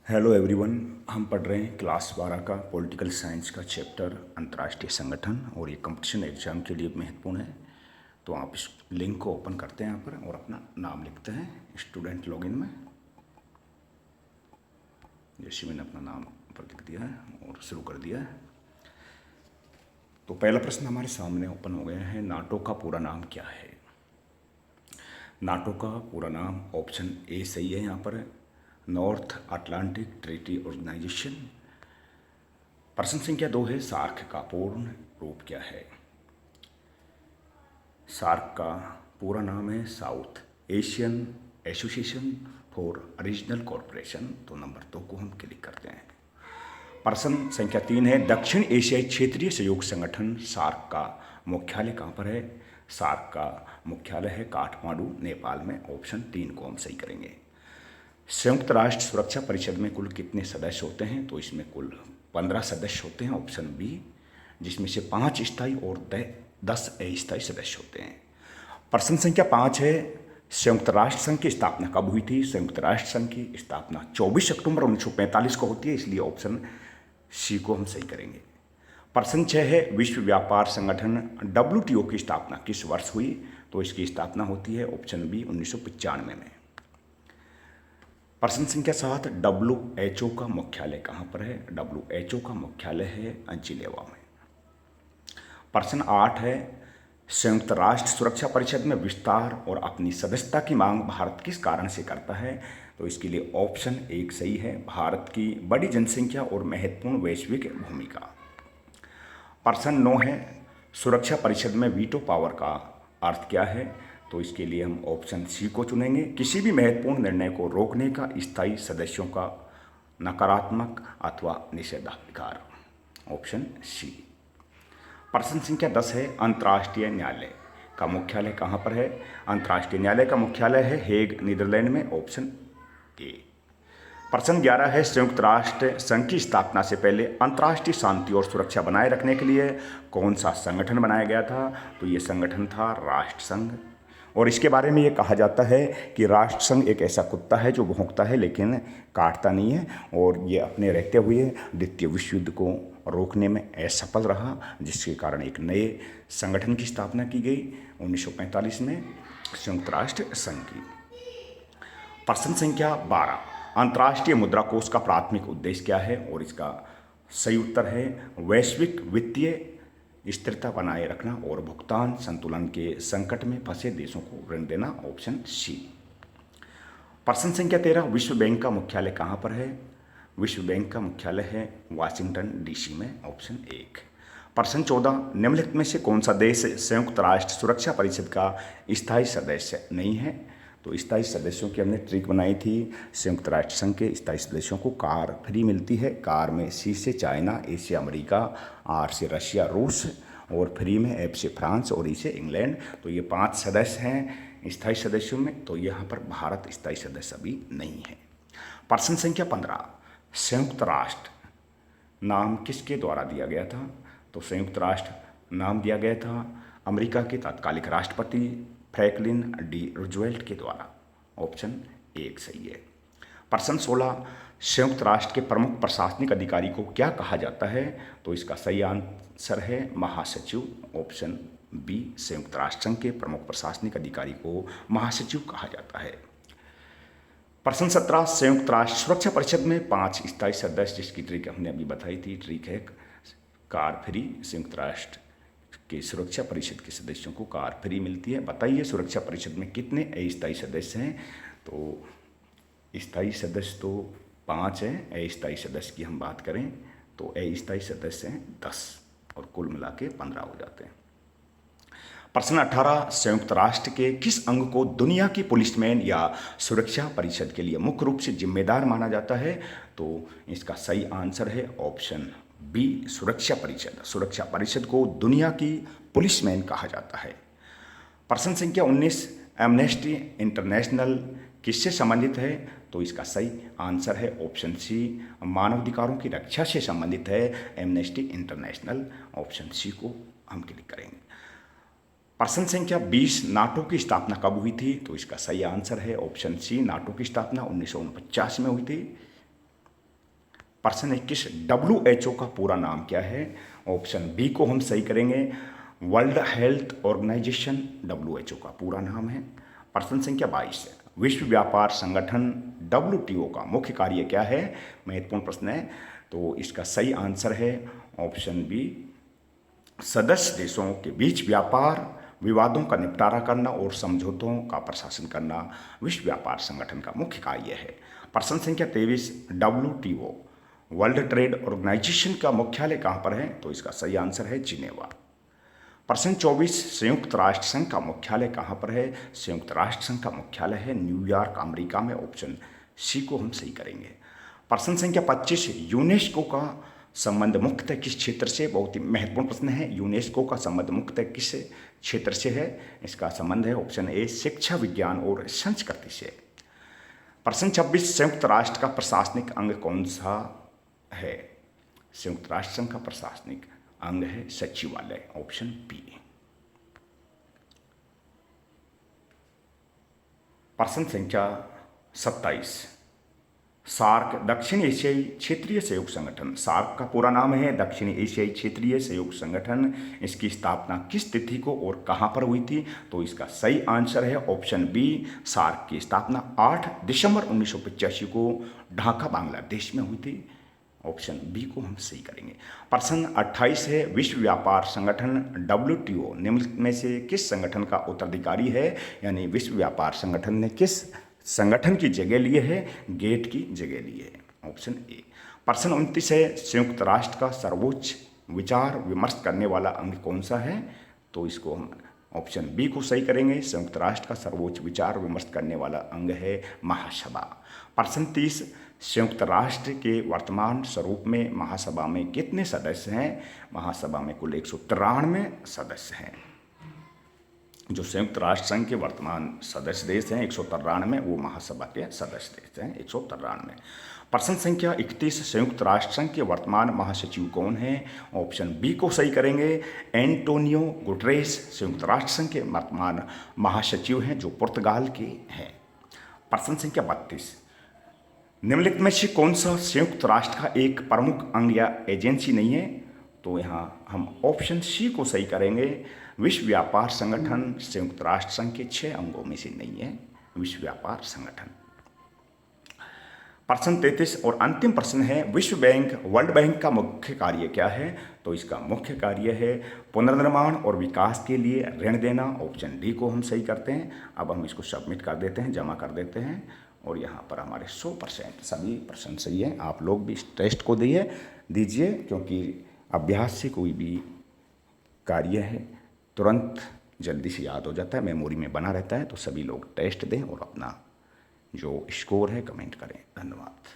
Hello everyone. हम पढ़ रहे हैं क्लास 12 का पॉलिटिकल साइंस का चैप्टर अंतर्राष्ट्रीय संगठन, और ये कंपटीशन एग्जाम के लिए महत्वपूर्ण है। तो आप इस लिंक को ओपन करते हैं यहाँ पर और अपना नाम लिखते हैं स्टूडेंट लॉगिन में। जैसे मैंने अपना नाम ऊपर लिख दिया है और शुरू कर दिया है। तो पहला प्रश्न हमारे सामने ओपन हो गया है, नाटो का पूरा नाम क्या है। नाटो का पूरा नाम ऑप्शन ए सही है यहाँ पर, नॉर्थ अटलांटिक ट्रीटी ऑर्गेनाइजेशन। प्रश्न संख्या 2 है, सार्क का पूर्ण रूप क्या है। सार्क का पूरा नाम है south Asian association for regional corporation. तो नंबर 2 को हम क्लिक करते हैं। प्रश्न संख्या 3 है, दक्षिण एशियाई क्षेत्रीय सहयोग संगठन सार्क का मुख्यालय कहाँ पर है। सार्क का मुख्यालय है काठमांडू, नेपाल में। ऑप्शन 3 को हम सही करेंगे। संयुक्त राष्ट्र सुरक्षा परिषद में कुल कितने सदस्य होते हैं। तो इसमें कुल 15 सदस्य होते हैं, ऑप्शन बी, जिसमें से 5 स्थायी और 10 अस्थायी सदस्य होते हैं। प्रश्न संख्या 5 है, संयुक्त राष्ट्र संघ की स्थापना कब हुई थी। संयुक्त राष्ट्र संघ की स्थापना 24 अक्टूबर 1945 को होती है, इसलिए ऑप्शन सी को हम सही करेंगे। प्रश्न 6 है, विश्व व्यापार संगठन WTO की स्थापना किस वर्ष हुई। तो इसकी स्थापना होती है ऑप्शन बी 1995 में। प्रश्न संख्या 7, WHO का मुख्यालय कहाँ पर है। WHO का मुख्यालय है जिनेवा में। प्रश्न 8 है, संयुक्त राष्ट्र सुरक्षा परिषद में विस्तार और अपनी सदस्यता की मांग भारत किस कारण से करता है। तो इसके लिए ऑप्शन 1 सही है, भारत की बड़ी जनसंख्या और महत्वपूर्ण वैश्विक भूमिका। प्रश्न 9 है, सुरक्षा परिषद में वीटो पावर का अर्थ क्या है। तो इसके लिए हम ऑप्शन सी को चुनेंगे, किसी भी महत्वपूर्ण निर्णय को रोकने का स्थायी सदस्यों का नकारात्मक अथवा निषेधाधिकार। Option C. प्रश्न संख्या 10 है, अंतर्राष्ट्रीय न्यायालय का मुख्यालय कहाँ पर है। अंतर्राष्ट्रीय न्यायालय का मुख्यालय है हेग, नीदरलैंड में। Option A. प्रश्न 11 है, संयुक्त राष्ट्र संघ की स्थापना से पहले अंतर्राष्ट्रीय शांति और सुरक्षा बनाए रखने के लिए कौन सा संगठन बनाया गया था। तो ये संगठन था राष्ट्र संघ। और इसके बारे में ये कहा जाता है कि राष्ट्र संघ एक ऐसा कुत्ता है जो भौंकता है लेकिन काटता नहीं है, और ये अपने रहते हुए द्वितीय विश्व युद्ध को रोकने में असफल रहा, जिसके कारण एक नए संगठन की स्थापना की गई 1945 में, संयुक्त राष्ट्र संघ की। प्रश्न संख्या 12, अंतर्राष्ट्रीय मुद्रा कोष का प्राथमिक उद्देश्य क्या है। और इसका सही उत्तर है वैश्विक वित्तीय स्थिरता बनाए रखना और भुगतान संतुलन के संकट में फंसे देशों को ऋण देना। Option C. प्रश्न संख्या 13, विश्व बैंक का मुख्यालय कहाँ पर है। विश्व बैंक का मुख्यालय है वाशिंगटन DC में। ऑप्शन 1। प्रश्न 14, निम्नलिखित में से कौन सा देश संयुक्त राष्ट्र सुरक्षा परिषद का स्थायी सदस्य नहीं है। तो स्थायी सदस्यों की हमने ट्रिक बनाई थी। संयुक्त राष्ट्र संघ के स्थायी सदस्यों को कार फ्री मिलती है। कार में C से चाइना, A से अमेरिका, R से रशिया रूस, और फ्री में F से फ्रांस और E से इंग्लैंड। तो ये 5 सदस्य हैं स्थायी सदस्यों में। तो यहाँ पर भारत स्थायी सदस्य अभी नहीं है। प्रश्न संख्या 15, संयुक्त राष्ट्र नाम किसके द्वारा दिया गया था। तो संयुक्त राष्ट्र नाम दिया गया था अमेरिका के तत्कालिक राष्ट्रपति फ्रैंकलिन D. रूजवेल्ट के द्वारा। ऑप्शन 1 सही है। प्रश्न 16, संयुक्त राष्ट्र के प्रमुख प्रशासनिक अधिकारी को क्या कहा जाता है। तो इसका सही आंसर है महासचिव। ऑप्शन बी, संयुक्त राष्ट्र संघ के प्रमुख प्रशासनिक अधिकारी को महासचिव कहा जाता है। प्रश्न 17, संयुक्त राष्ट्र सुरक्षा परिषद में 5 स्थायी सदस्य, जिसकी ट्रिक हमने अभी बताई थी। ट्रिक है कार फ्री। संयुक्त राष्ट्र के सुरक्षा परिषद के सदस्यों को कार फ्री मिलती है। बताइए सुरक्षा परिषद में कितने अस्थायी सदस्य हैं। तो स्थायी सदस्य तो 5 हैं, अस्थायी सदस्य की हम बात करें तो अस्थायी सदस्य हैं 10, और कुल मिला के 15 हो जाते हैं। प्रश्न 18, संयुक्त राष्ट्र के किस अंग को दुनिया की पुलिसमैन या सुरक्षा परिषद के लिए मुख्य रूप से जिम्मेदार माना जाता है। तो इसका सही आंसर है ऑप्शन बी, सुरक्षा परिषद। सुरक्षा परिषद को दुनिया की पुलिसमैन कहा जाता है। प्रश्न संख्या 19, एमनेस्टी इंटरनेशनल किससे संबंधित है। तो इसका सही आंसर है ऑप्शन सी, मानवाधिकारों की रक्षा से संबंधित है एमनेस्टी इंटरनेशनल। ऑप्शन सी को हम क्लिक करेंगे। प्रश्न संख्या 20, नाटो की स्थापना कब हुई थी। तो इसका सही आंसर है ऑप्शन सी, नाटो की स्थापना 1949 में हुई थी। प्रश्न 21 WHO का पूरा नाम क्या है? ऑप्शन बी को हम सही करेंगे, वर्ल्ड हेल्थ ऑर्गेनाइजेशन WHO का पूरा नाम है। प्रश्न संख्या 22 विश्व व्यापार संगठन WTO का मुख्य कार्य क्या है? महत्वपूर्ण प्रश्न है, तो इसका सही आंसर है ऑप्शन बी, सदस्य देशों के बीच व्यापार विवादों का निपटारा करना और समझौतों का प्रशासन करना विश्व व्यापार संगठन का मुख्य कार्य है। प्रश्न संख्या 23 WTO वर्ल्ड ट्रेड ऑर्गेनाइजेशन का मुख्यालय कहाँ पर है? तो इसका सही आंसर है जिनेवा। प्रश्न 24 संयुक्त राष्ट्र संघ का मुख्यालय कहाँ पर है? संयुक्त राष्ट्र संघ का मुख्यालय है न्यूयॉर्क, अमेरिका में। ऑप्शन सी को हम सही करेंगे। प्रश्न संख्या 25 यूनेस्को का संबंध मुख्यतः किस क्षेत्र से? बहुत ही महत्वपूर्ण प्रश्न है। यूनेस्को का संबंध मुख्यतः किस क्षेत्र से है? इसका संबंध है ऑप्शन ए, शिक्षा, विज्ञान और संस्कृति से। प्रश्न 26 संयुक्त राष्ट्र का प्रशासनिक अंग कौन सा है? संयुक्त राष्ट्र संघ का प्रशासनिक अंग है सचिवालय, ऑप्शन बी। प्रश्न संख्या 27 सार्क दक्षिण एशियाई क्षेत्रीय सहयोग संगठन, सार्क का पूरा नाम है दक्षिण एशियाई क्षेत्रीय सहयोग संगठन। इसकी स्थापना किस तिथि को और कहां पर हुई थी? तो इसका सही आंसर है ऑप्शन बी, सार्क की स्थापना 8 दिसंबर 1985 को ढाका, बांग्लादेश में हुई थी। ऑप्शन बी को हम सही करेंगे। प्रश्न 28 है विश्व व्यापार संगठन WTO निम्नलिखित में से किस संगठन का उत्तराधिकारी है? यानी विश्व व्यापार संगठन ने किस संगठन की जगह लिए है? गेट की जगह लिए है, ऑप्शन ए। प्रश्न 29 है संयुक्त राष्ट्र का सर्वोच्च विचार विमर्श करने वाला अंग कौन सा है? तो इसको हम ऑप्शन बी को सही करेंगे। संयुक्त राष्ट्र का सर्वोच्च विचार विमर्श करने वाला अंग है महासभा। प्रश्न 30 संयुक्त राष्ट्र के वर्तमान स्वरूप में महासभा में कितने सदस्य हैं? महासभा में कुल 193 सदस्य हैं। जो संयुक्त राष्ट्र संघ के वर्तमान सदस्य देश हैं 193, वो महासभा के सदस्य देश हैं 193। प्रश्न संख्या 31 संयुक्त राष्ट्र संघ के वर्तमान महासचिव कौन हैं? ऑप्शन बी को सही करेंगे, एंटोनियो गुटरेस संयुक्त राष्ट्र संघ के वर्तमान महासचिव हैं जो पुर्तगाल के हैं। प्रश्न संख्या 32 निम्नलिखित में से कौन सा संयुक्त राष्ट्र का एक प्रमुख अंग या एजेंसी नहीं है? तो यहाँ हम ऑप्शन सी को सही करेंगे, विश्व व्यापार संगठन संयुक्त राष्ट्र संघ के 6 अंगों में से नहीं है विश्व व्यापार संगठन। प्रश्न 33 और अंतिम प्रश्न है विश्व बैंक वर्ल्ड बैंक का मुख्य कार्य क्या है? तो इसका मुख्य कार्य है पुनर्निर्माण और विकास के लिए ऋण देना, ऑप्शन डी को हम सही करते हैं। अब हम इसको सबमिट कर देते हैं, जमा कर देते हैं, और यहाँ पर हमारे 100% सभी प्रश्न सही हैं। आप लोग भी इस टेस्ट को दीजिए, क्योंकि अभ्यास से कोई भी कार्य है तुरंत जल्दी से याद हो जाता है, मेमोरी में बना रहता है। तो सभी लोग टेस्ट दें और अपना जो स्कोर है कमेंट करें। धन्यवाद।